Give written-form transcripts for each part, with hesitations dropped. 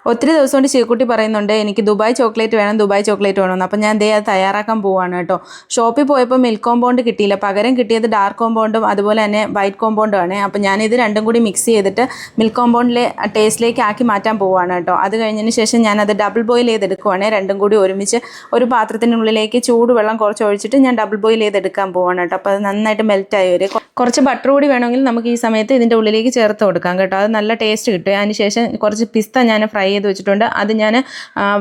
ഒത്തിരി ദിവസം കൊണ്ട് ചീക്കുട്ടി പറയുന്നുണ്ട് എനിക്ക് ദുബായ് ചോക്ലേറ്റ് വേണമെന്ന്. അപ്പം ഞാൻ അത് തയ്യാറാക്കാൻ പോവാണ് കേട്ടോ. ഷോപ്പിൽ പോയപ്പോൾ മിൽക്ക് കോമ്പൗണ്ട് കിട്ടിയില്ല, പകരം കിട്ടിയത് ഡാർക്ക് കോമ്പൗണ്ടും അതുപോലെ തന്നെ വൈറ്റ് കോമ്പൗണ്ടും ആണ്. അപ്പം ഞാനിത് രണ്ടും കൂടി മിക്സ് ചെയ്തിട്ട് മിൽക്ക് കോമ്പൗണ്ടിലെ ടേസ്റ്റിലേക്ക് ആക്കി മാറ്റാൻ പോവാണ് കേട്ടോ. അത് കഴിഞ്ഞതിന് ശേഷം ഞാനത് ഡബിൾ ബോയിൽ ചെയ്തെടുക്കുവാണ്. രണ്ടും കൂടി ഒരുമിച്ച് ഒരു പാത്രത്തിനുള്ളിലേക്ക് ചൂടുവെള്ളം കുറച്ച് ഒഴിച്ചിട്ട് ഞാൻ ഡബിൾ ബോയിൽ ചെയ്തെടുക്കാൻ പോവാണ് കേട്ടോ. അപ്പോൾ അത് നന്നായിട്ട് മെൽറ്റായി വരും. കുറച്ച് ബട്ടർ കൂടി വേണമെങ്കിൽ നമുക്ക് ഈ സമയത്ത് ഇതിൻ്റെ ഉള്ളിലേക്ക് ചേർത്ത് കൊടുക്കാം കേട്ടോ. അത് നല്ല ടേസ്റ്റ് കിട്ടും. അതിനുശേഷം കുറച്ച് പിസ്ത ഞാൻ ഫ്രൈ ചെയ്ത് വെച്ചിട്ടുണ്ട്. അത് ഞാൻ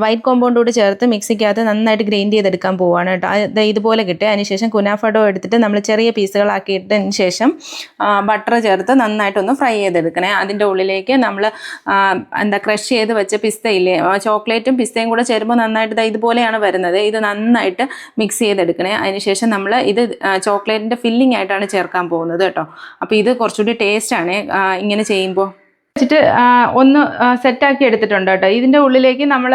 വൈറ്റ് കോമ്പൗണ്ട് കൂടി ചേർത്ത് മിക്സിക്കകത്ത് നന്നായിട്ട് ഗ്രൈൻഡ് ചെയ്തെടുക്കാൻ പോവുകയാണ് കേട്ടോ. അത് ഇതുപോലെ കിട്ടും. അതിനുശേഷം കുനാഫ ഡോ എടുത്തിട്ട് നമ്മൾ ചെറിയ പീസുകളാക്കിയിട്ടതിന് ശേഷം ബട്ടർ ചേർത്ത് നന്നായിട്ടൊന്ന് ഫ്രൈ ചെയ്തെടുക്കണേ. അതിൻ്റെ ഉള്ളിലേക്ക് നമ്മൾ ക്രഷ് ചെയ്ത് വെച്ച പിസ്തയില്ലേ, ചോക്ലേറ്റും പിസ്തയും കൂടെ ചേരുമ്പോൾ നന്നായിട്ട് ഇതുപോലെയാണ് വരുന്നത്. ഇത് നന്നായിട്ട് മിക്സ് ചെയ്തെടുക്കണേ. അതിനുശേഷം നമ്മൾ ഇത് ചോക്ലേറ്റിൻ്റെ ഫില്ലിംഗ് ആയിട്ടാണ് ചേർക്കാൻ പോകുന്നത് കേട്ടോ. അപ്പോൾ ഇത് കുറച്ചുകൂടി ടേസ്റ്റാണ് ഇങ്ങനെ ചെയ്യുമ്പോൾ. വെച്ചിട്ട് ഒന്ന് സെറ്റാക്കി എടുത്തിട്ടുണ്ട് കേട്ടോ. ഇതിൻ്റെ ഉള്ളിലേക്ക് നമ്മൾ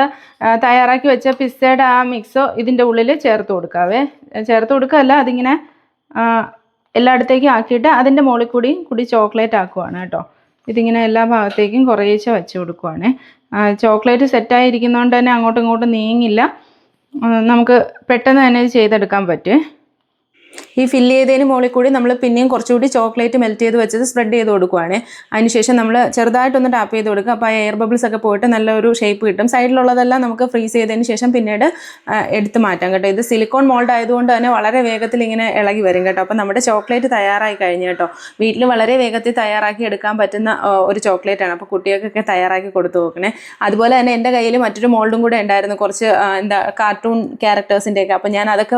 തയ്യാറാക്കി വെച്ച പിസ്സയുടെ ആ മിക്സോ ഇതിൻ്റെ ഉള്ളിൽ ചേർത്ത് കൊടുക്കുകയല്ല, അതിങ്ങനെ എല്ലായിടത്തേക്കും ആക്കിയിട്ട് അതിൻ്റെ മുകളിൽ കൂടി ചോക്ലേറ്റ് ആക്കുവാണ് കേട്ടോ. ഇതിങ്ങനെ എല്ലാ ഭാഗത്തേക്കും കുറേശ്ശെ വെച്ച് കൊടുക്കുവാണ്. ചോക്ലേറ്റ് സെറ്റായിരിക്കുന്നതുകൊണ്ട് തന്നെ അങ്ങോട്ടും ഇങ്ങോട്ടും നീങ്ങില്ല, നമുക്ക് പെട്ടെന്ന് തന്നെ ഇത് ചെയ്തെടുക്കാൻ പറ്റും. ഈ ഫില്ല് ചെയ്തതിന് മുകളിൽ കൂടി നമ്മൾ പിന്നെയും കുറച്ചുകൂടി ചോക്ലേറ്റ് മെൽറ്റ് ചെയ്ത് വെച്ചത് സ്പ്രെഡ് ചെയ്ത് കൊടുക്കുവാണ്. അതിനുശേഷം നമ്മൾ ചെറുതായിട്ടൊന്ന് ടാപ്പ് ചെയ്ത് കൊടുക്കുക. അപ്പോൾ ആ എയർ ബബിൾസ് ഒക്കെ പോയിട്ട് നല്ലൊരു ഷേപ്പ് കിട്ടും. സൈഡിലുള്ളതെല്ലാം നമുക്ക് ഫ്രീസ് ചെയ്തതിന് ശേഷം പിന്നീട് എടുത്ത് മാറ്റാം കേട്ടോ. ഇത് സിലിക്കോൺ മോൾഡ് ആയതുകൊണ്ട് തന്നെ വളരെ വേഗത്തിൽ ഇങ്ങനെ ഇളകി വരും കേട്ടോ. അപ്പോൾ നമ്മുടെ ചോക്ലേറ്റ് തയ്യാറായി കഴിഞ്ഞു കേട്ടോ. വീട്ടിൽ വളരെ വേഗത്തിൽ തയ്യാറാക്കി എടുക്കാൻ പറ്റുന്ന ഒരു ചോക്ലേറ്റാണ്. അപ്പോൾ കുട്ടികൾക്കൊക്കെ തയ്യാറാക്കി കൊടുത്തു നോക്കണേ. അതുപോലെ തന്നെ എൻ്റെ കയ്യിൽ മറ്റൊരു മോൾഡും കൂടെ ഉണ്ടായിരുന്നു, കുറച്ച് കാർട്ടൂൺ ക്യാരക്ടേഴ്സിൻ്റെയൊക്കെ. അപ്പോൾ ഞാൻ അതൊക്കെ